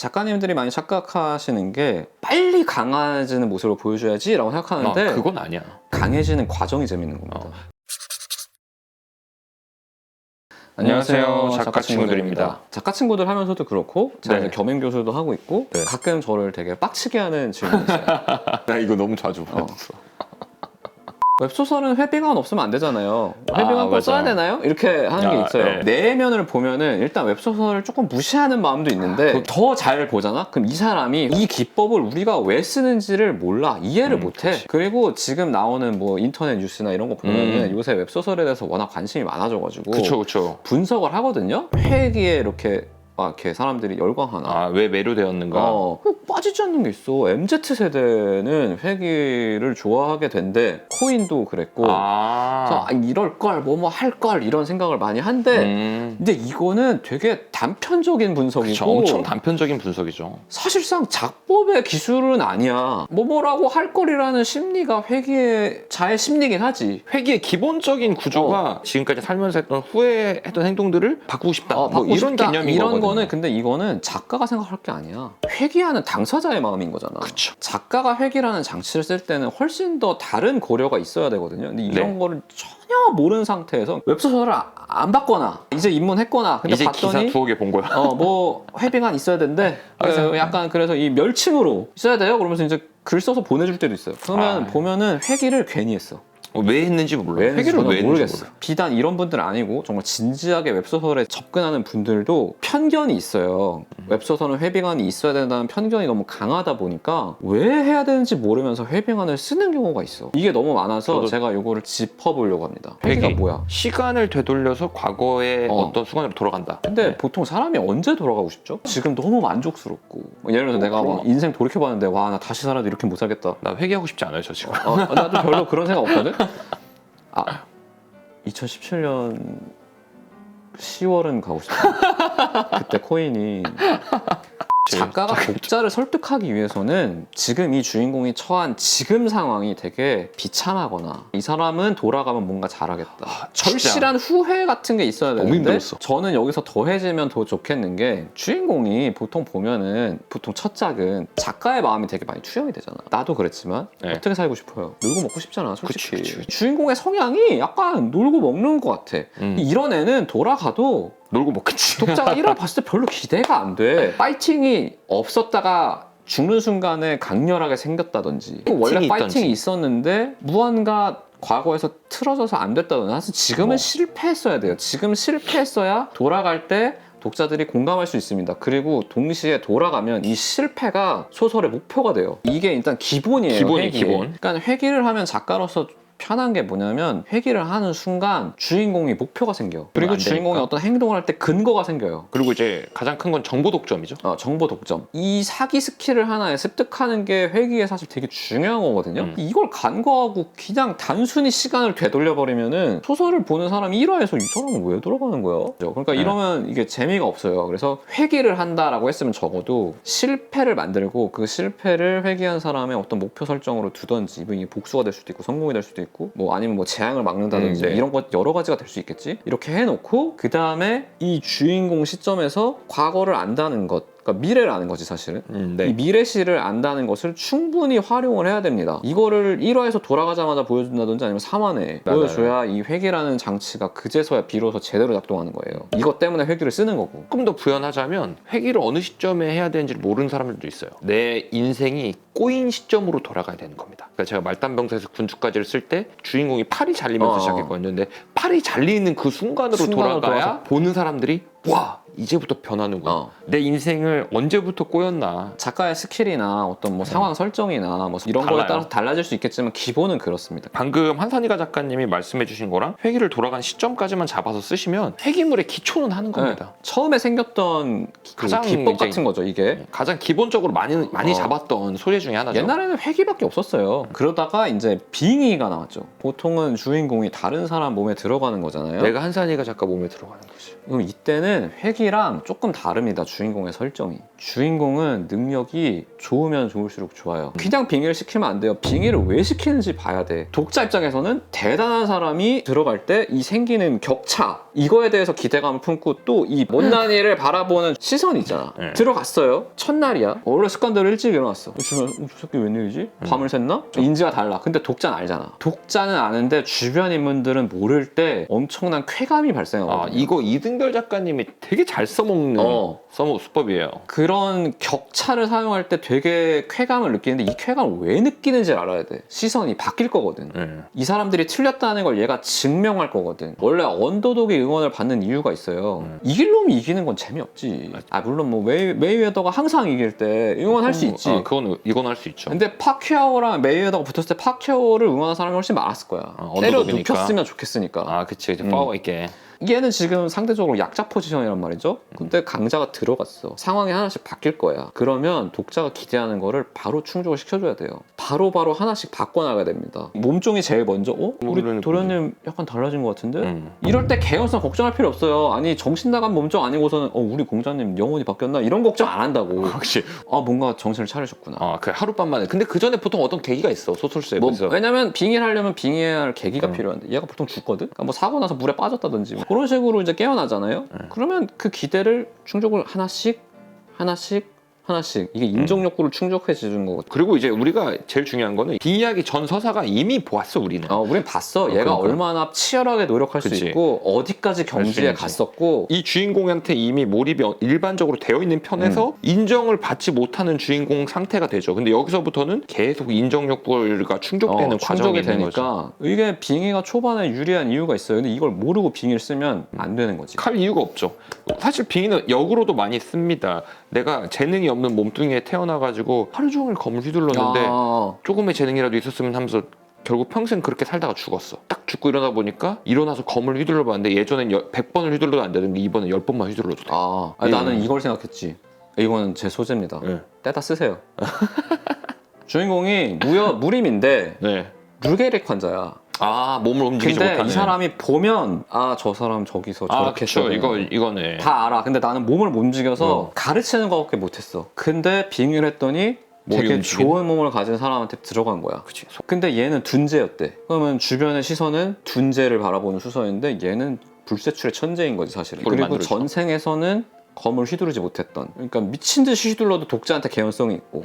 작가님들이 많이 착각하시는 게 빨리 강해지는 모습을 보여줘야지라고 생각하는데 그건 아니야. 강해지는 과정이 재밌는 겁니다. 안녕하세요, 작가 친구들입니다. 작가 친구들 하면서도 그렇고 제가 네. 이제 겸임 교수도 하고 있고 네. 가끔 저를 되게 빡치게 하는 질문이 있어요. 나 이거 너무 자주 받았어. 웹소설은 회비가 없으면 안 되잖아요. 회비가 꼭 맞아. 써야 되나요? 이렇게 하는 게 있어요. 네. 내면을 보면은 일단 웹소설을 조금 무시하는 마음도 있는데 더 잘 보잖아? 그럼 이 사람이 이 기법을 우리가 왜 쓰는지를 몰라. 이해를 못해. 그치. 그리고 지금 나오는 뭐 인터넷 뉴스나 이런 거 보면은 요새 웹소설에 대해서 워낙 관심이 많아져가지고 그쵸. 분석을 하거든요. 회기에 이렇게 사람들이 열광하나. 왜 매료되었는가? 빠지지 않는 게 있어. MZ세대는 회기를 좋아하게 된대. 코인도 그랬고. 그래서 이럴 걸, 뭐 할 걸 이런 생각을 많이 한데 근데 이거는 되게 단편적인 분석이고 그쵸, 엄청 단편적인 분석이죠. 사실상 작법의 기술은 아니야. 뭐라고 할 거리라는 심리가 회기의 자의 심리긴 하지. 회기의 기본적인 구조가 지금까지 살면서 했던 후회했던 행동들을 바꾸고 싶다. 뭐 바꾸고 이런 싶다. 개념인 이런 거거든요. 거는 근데 이거는 작가가 생각할 게 아니야. 회기하는 당사자의 마음인 거잖아. 그쵸. 작가가 회기라는 장치를 쓸 때는 훨씬 더 다른 고려가 있어야 되거든요. 근데 이런 네. 거를 전혀 모르는 상태에서 웹소설을 안 봤거나 이제 입문했거나 근데 이제 봤더니 기사 두어 개 본 거야. 뭐 회비가 있어야 된대. 그래서 약간 그래서 이 멸칭으로 있어야 돼요. 그러면서 이제 글 써서 보내줄 때도 있어요. 그러면 보면은 회기를 괜히 했어. 왜 했는지 몰라. 왜 회기를 왜 했는지 모르겠어. 몰라. 비단 이런 분들은 아니고 정말 진지하게 웹소설에 접근하는 분들도 편견이 있어요. 웹소설은 회빙안이 있어야 된다는 편견이 너무 강하다 보니까 왜 해야 되는지 모르면서 회빙안을 쓰는 경우가 있어. 이게 너무 많아서 제가 이거를 짚어보려고 합니다. 회기가 뭐야? 시간을 되돌려서 과거의 어떤 순간으로 돌아간다. 근데 보통 사람이 언제 돌아가고 싶죠? 지금 너무 만족스럽고 예를 들어서 내가 막 인생 돌이켜봤는데 와 나 다시 살아도 이렇게 못 살겠다. 나 회개하고 싶지 않아요, 저 지금. 나도 별로 그런 생각 없거든? 2017년 10월은 가고 싶다. 그때 코인이 작가가 독자를 설득하기 위해서는 지금 이 주인공이 처한 지금 상황이 되게 비참하거나 이 사람은 돌아가면 뭔가 잘하겠다. 절실한 후회 같은 게 있어야 되는데 힘들었어. 저는 여기서 더해지면 더 좋겠는 게 주인공이 보통 보면은 보통 첫 작은 작가의 마음이 되게 많이 투영이 되잖아. 나도 그랬지만 어떻게 살고 싶어요? 놀고 먹고 싶잖아 솔직히. 그치. 주인공의 성향이 약간 놀고 먹는 것 같아. 이런 애는 돌아가도 놀고 먹겠지. 독자가 1화 봤을 때 별로 기대가 안 돼. 파이팅이 없었다가 죽는 순간에 강렬하게 생겼다든지 원래 파이팅이 있었는데 무언가 과거에서 틀어져서 안 됐다든지 사실 지금은 실패했어야 돼요. 지금 실패했어야 돌아갈 때 독자들이 공감할 수 있습니다. 그리고 동시에 돌아가면 이 실패가 소설의 목표가 돼요. 이게 일단 기본이에요. 기본. 그러니까 회기를 하면 작가로서 편한 게 뭐냐면 회기를 하는 순간 주인공이 목표가 생겨. 그리고 주인공이 어떤 행동을 할 때 근거가 생겨요. 그리고 이제 가장 큰 건 정보 독점이죠. 정보 독점. 이 사기 스킬을 하나에 습득하는 게 회기에 사실 되게 중요한 거거든요. 이걸 간과하고 그냥 단순히 시간을 되돌려버리면은 소설을 보는 사람이 1화에서 이 사람은 왜 돌아가는 거야? 그러니까 이러면 이게 재미가 없어요. 그래서 회기를 한다라고 했으면 적어도 실패를 만들고 그 실패를 회기한 사람의 어떤 목표 설정으로 두던지 이게 복수가 될 수도 있고 성공이 될 수도 있고 뭐 아니면 뭐 재앙을 막는다든지 이런 것 여러 가지가 될 수 있겠지. 이렇게 해놓고 그 다음에 이 주인공 시점에서 과거를 안다는 것, 그러니까 미래를 아는 거지 사실은. 이 미래시를 안다는 것을 충분히 활용을 해야 됩니다. 이거를 1화에서 돌아가자마자 보여준다든지 아니면 3화에 보여줘야 이 회기라는 장치가 그제서야 비로소 제대로 작동하는 거예요. 이것 때문에 회기를 쓰는 거고. 조금 더 부연하자면 회기를 어느 시점에 해야 되는지를 모르는 사람들도 있어요. 내 인생이 꼬인 시점으로 돌아가야 되는 겁니다. 그러니까 제가 말단병사에서 군주까지를 쓸 때 주인공이 팔이 잘리면서 시작했거든요. 근데 팔이 잘리는 그 순간으로 돌아가야 보는 사람들이 와 이제부터 변하는구나. 내 인생을 언제부터 꼬였나. 작가의 스킬이나 어떤 뭐 상황 설정이나 뭐 이런 거에 따라서 달라질 수 있겠지만 기본은 그렇습니다. 방금 한산이가 작가님이 말씀해 주신 거랑 회기를 돌아간 시점까지만 잡아서 쓰시면 회기물의 기초는 하는 겁니다. 처음에 생겼던 가장 기법 같은 거죠. 이게 가장 기본적으로 많이 잡았던 소재 중에 하나죠. 옛날에는 회기밖에 없었어요. 그러다가 이제 빙의가 나왔죠. 보통은 주인공이 다른 사람 몸에 들어가는 거잖아요. 내가 한산이가 작가 몸에 들어가는 거지. 그럼 이때는 회기랑 조금 다릅니다. 주인공의 설정이. 주인공은 능력이 좋으면 좋을수록 좋아요. 그냥 빙의를 시키면 안 돼요. 빙의를 왜 시키는지 봐야 돼. 독자 입장에서는 대단한 사람이 들어갈 때 이 생기는 격차, 이거에 대해서 기대감을 품고 또 이 못난 일을 바라보는 시선이 있잖아. 들어갔어요. 첫날이야. 원래 습관대로 일찍 일어났어. 주변 저 새끼 웬일이지? 밤을 샜나? 인지가 달라. 근데 독자는 알잖아. 독자는 아는데 주변 인물들은 모를 때 엄청난 쾌감이 발생하거든요. 아, 이거 이등별 작가님이 되게 잘 써먹는 써먹 수법이에요. 그런 격차를 사용할 때 되게 쾌감을 느끼는데 이 쾌감을 왜 느끼는지 알아야 돼. 시선이 바뀔 거거든. 이 사람들이 틀렸다는 걸 얘가 증명할 거거든. 원래 언더독의 응원을 받는 이유가 있어요. 이길 놈이 이기는 건 재미없지. 아 물론 뭐 메이웨더가 항상 이길 때 응원할 수 있지. 아, 이건 할 수 있죠. 근데 파키아오랑 메이웨더가 붙었을 때 파키아오를 응원하는 사람이 훨씬 많았을 거야. 때려 언더독이니까. 눕혔으면 좋겠으니까. 아, 그치. 파워 있게. 얘는 지금 상대적으로 약자 포지션이란 말이죠. 근데 강자가 들어갔어. 상황이 하나씩 바뀔 거야. 그러면 독자가 기대하는 거를 바로 충족을 시켜줘야 돼요. 바로바로 하나씩 바꿔나가야 됩니다. 몸종이 제일 먼저 우리 도련님 약간 달라진 것 같은데? 이럴 때 개연성 걱정할 필요 없어요. 아니 정신 나간 몸종 아니고서는 우리 공자님 영혼이 바뀌었나? 이런 걱정 안 한다고. 혹시 뭔가 정신을 차리셨구나. 그 하룻밤 만에. 근데 그 전에 보통 어떤 계기가 있어, 소설수에서. 왜냐면 빙의를 하려면 빙의해야 할 계기가 필요한데 얘가 보통 죽거든? 그러니까 뭐 사고 나서 물에 빠졌다든지 그런 식으로 이제 깨어나잖아요. 그러면 그 기대를 충족을 하나씩 이게 인정 욕구를 충족해 주는 거거든. 그리고 이제 우리가 제일 중요한 거는 빙의하기 전 서사가 이미 보았어, 우리는. 우린 봤어. 얘가 그러니까. 얼마나 치열하게 노력할 수 있고 어디까지 경지에 갔었고. 이 주인공한테 이미 몰입이 일반적으로 되어 있는 편에서 인정을 받지 못하는 주인공 상태가 되죠. 근데 여기서부터는 계속 인정 욕구가 충족되는 과정이 되는 되니까 거죠. 이게 빙의가 초반에 유리한 이유가 있어요. 근데 이걸 모르고 빙의를 쓰면 안 되는 거지. 할 이유가 없죠. 사실 빙의는 역으로도 많이 씁니다. 내가 재능이 없는 몸뚱이에 태어나가지고 하루 종일 검을 휘둘렀는데 조금의 재능이라도 있었으면 하면서 결국 평생 그렇게 살다가 죽었어. 딱 죽고 일어나 보니까 일어나서 검을 휘둘러 봤는데 예전엔 100번을 휘둘러도 안 되는데 이번엔 10번만 휘둘러도 돼. 나는 이걸 생각했지. 이거는 제 소재입니다. 떼다 쓰세요. 주인공이 무림인데 물계획 환자야. 몸을 움직이지 근데 못하는. 이 사람이 보면 저 사람 저기서 저렇게 그쵸. 했어. 이거네. 다 알아. 근데 나는 몸을 못 움직여서 가르치는 것밖에 못했어. 근데 빙의를 했더니 되게 좋은 몸을 가진 사람한테 들어간 거야. 그치. 근데 얘는 둔재였대. 그러면 주변의 시선은 둔재를 바라보는 수서인데 얘는 불세출의 천재인 거지 사실은. 그리고 만들어주죠. 전생에서는 검을 휘두르지 못했던. 그러니까 미친 듯이 휘둘러도 독자한테 개연성이 있고.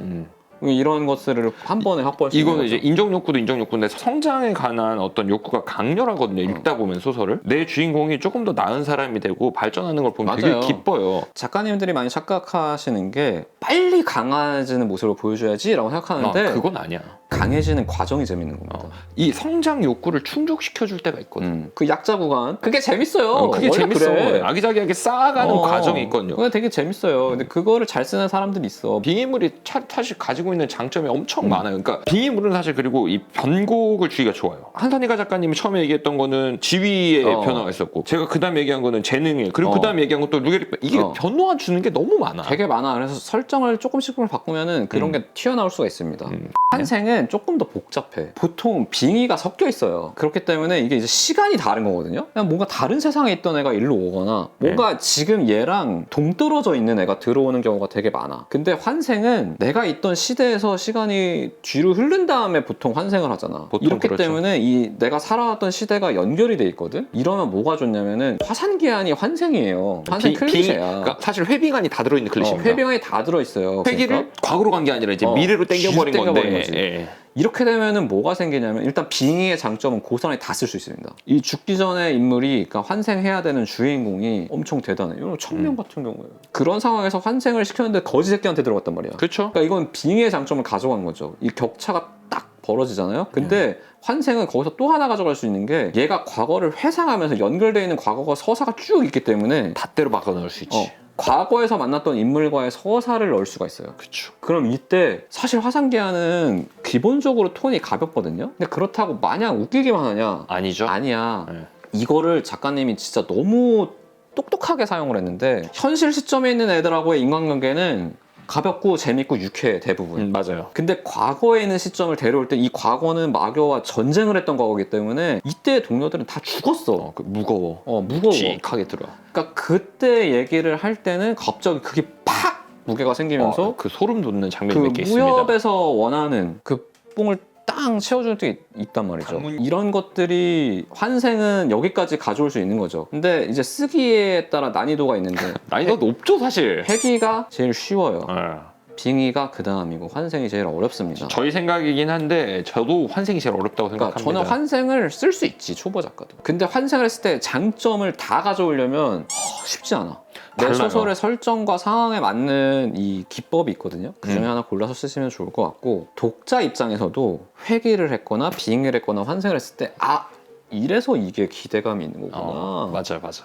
이런 것들을 한 번에 확보할 수 있는 이거는 거죠. 이제 인정 욕구도 인정 욕구인데 성장에 관한 어떤 욕구가 강렬하거든요. 읽다 보면 소설을 내 주인공이 조금 더 나은 사람이 되고 발전하는 걸 보면 맞아요. 되게 기뻐요. 작가님들이 많이 착각하시는 게 빨리 강해지는 모습을 보여줘야지라고 생각하는데 그건 아니야. 강해지는 과정이 재밌는 겁니다. 이 성장 욕구를 충족시켜줄 때가 있거든. 그 약자 구간 그게 재밌어요. 그게 원래 재밌어. 그래. 아기자기하게 쌓아가는 과정이 있거든요. 그게 되게 재밌어요. 근데 그거를 잘 쓰는 사람들이 있어. 빙의물이 사실 가지고 있는 장점이 엄청 많아요. 그러니까 빙의물은 사실 그리고 이 변곡을 주기가 좋아요. 한선희가 작가님이 처음에 얘기했던 거는 지위의 변화가 있었고 제가 그 다음 얘기한 거는 재능이에요. 그리고 그 다음 얘기한 것도 루게릭 이게 변화 주는 게 너무 많아. 되게 많아. 그래서 설정을 조금씩 바꾸면은 그런 게 튀어나올 수가 있습니다. 환생은 조금 더 복잡해. 보통 빙의가 섞여 있어요. 그렇기 때문에 이게 이제 시간이 다른 거거든요. 그냥 뭔가 다른 세상에 있던 애가 일로 오거나 뭔가 지금 얘랑 동떨어져 있는 애가 들어오는 경우가 되게 많아. 근데 환생은 내가 있던 시대에서 시간이 뒤로 흐른 다음에 보통 환생을 하잖아. 이렇기 그렇죠. 때문에 이 내가 살아왔던 시대가 연결이 돼 있거든. 이러면 뭐가 좋냐면은 화산기한이 환생이에요. 환생 클리셰야. 그러니까 사실 회빙안이 다 들어있는 클리셰입니다. 회빙안이 다 들어있어요. 회기를 그러니까. 과거로 간 게 아니라 이제 미래로 땡겨버린 건데. 거지. 이렇게 되면은 뭐가 생기냐면 일단 빙의의 장점은 고스란히 다 쓸 수 있습니다. 이 죽기 전에 인물이 그러니까 환생해야 되는 주인공이 엄청 대단해. 이런 청명 같은 경우에 그런 상황에서 환생을 시켰는데 거지 새끼한테 들어갔단 말이야. 그렇죠. 그러니까 이건 빙의의 장점을 가져간 거죠. 이 격차가 딱 벌어지잖아요. 근데 환생은 거기서 또 하나 가져갈 수 있는 게 얘가 과거를 회상하면서 연결되어 있는 과거가 서사가 쭉 있기 때문에 다 때로 바꿔 넣을 수 있지. 과거에서 만났던 인물과의 서사를 넣을 수가 있어요. 그렇죠. 그럼 이때 사실 화산기한은 기본적으로 톤이 가볍거든요. 근데 그렇다고 마냥 웃기기만 하냐? 아니죠. 아니야. 이거를 작가님이 진짜 너무 똑똑하게 사용을 했는데 현실 시점에 있는 애들하고의 인간관계는 가볍고 재밌고 유쾌해 대부분. 맞아요. 근데 과거에 있는 시점을 데려올 때 이 과거는 마교와 전쟁을 했던 과거이기 때문에 이때의 동료들은 다 죽었어. 무거워. 무거워. 직하게 들어. 그러니까 그때 얘기를 할 때는 갑자기 그게 팍 무게가 생기면서 그 소름 돋는 장면이 그 몇 개 있습니다. 무협에서 원하는 그 뽕을 땅 채워주는 게 있단 말이죠. 이런 것들이 환생은 여기까지 가져올 수 있는 거죠. 근데 이제 쓰기에 따라 난이도가 있는데 난이도가 높죠 사실. 회기가 제일 쉬워요. 네. 빙의가 그 다음이고 환생이 제일 어렵습니다. 저희 생각이긴 한데 저도 환생이 제일 어렵다고 그러니까 생각합니다. 저는 환생을 쓸 수 있지, 초보 작가도. 근데 환생을 했을 때 장점을 다 가져오려면 쉽지 않아. 내 달라요. 소설의 설정과 상황에 맞는 이 기법이 있거든요. 그 중에 음. 하나 골라서 쓰시면 좋을 것 같고, 독자 입장에서도 회귀를 했거나 빙의를 했거나 환생을 했을 때 이래서 이게 기대감이 있는 거구나. 맞아요, 맞아.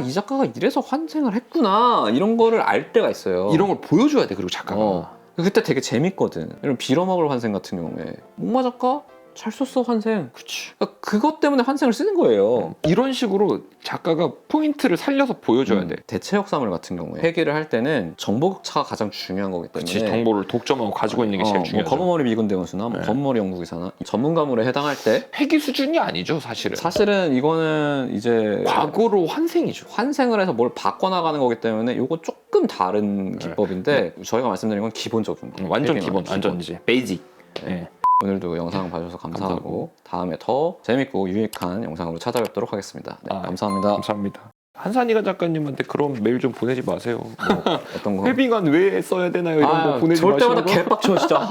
이 작가가 이래서 환생을 했구나, 이런 거를 알 때가 있어요. 이런 걸 보여줘야 돼. 그리고 작가가. 그때 되게 재밌거든. 이런 빌어먹을 환생 같은 경우에 목마 작가 잘 썼어 환생. 그치. 그러니까 그것 때문에 환생을 쓰는 거예요. 이런 식으로 작가가 포인트를 살려서 보여줘야 돼. 대체 역사물 같은 경우에 회귀를 할 때는 정보차가 가장 중요한 거기 때문에. 그치. 정보를 독점하고 가지고 있는 게 제일 뭐 중요하죠. 검은머리 미군 대원수나 뭐 네. 검은머리 연구기사나 전문가물에 해당할 때 회기 수준이 아니죠, 사실은. 사실은 이거는 이제 과거로 환생이죠. 환생을 해서 뭘 바꿔나가는 거기 때문에 이거 조금 다른 네. 기법인데 저희가 말씀드린 건 기본적인 거. 완전 회귀는 기본, 완전 이제 베이직. 네. 오늘도 영상 봐주셔서 감사하고 감사하고. 다음에 더 재밌고 유익한 영상으로 찾아뵙도록 하겠습니다. 네, 감사합니다. 감사합니다. 한산이가 작가님한테 그런 메일 좀 보내지 마세요. 어떤 거? 회빙안 왜 써야 되나요? 이런 거 보내지 볼 마시고. 때마다 개빡쳐 진짜.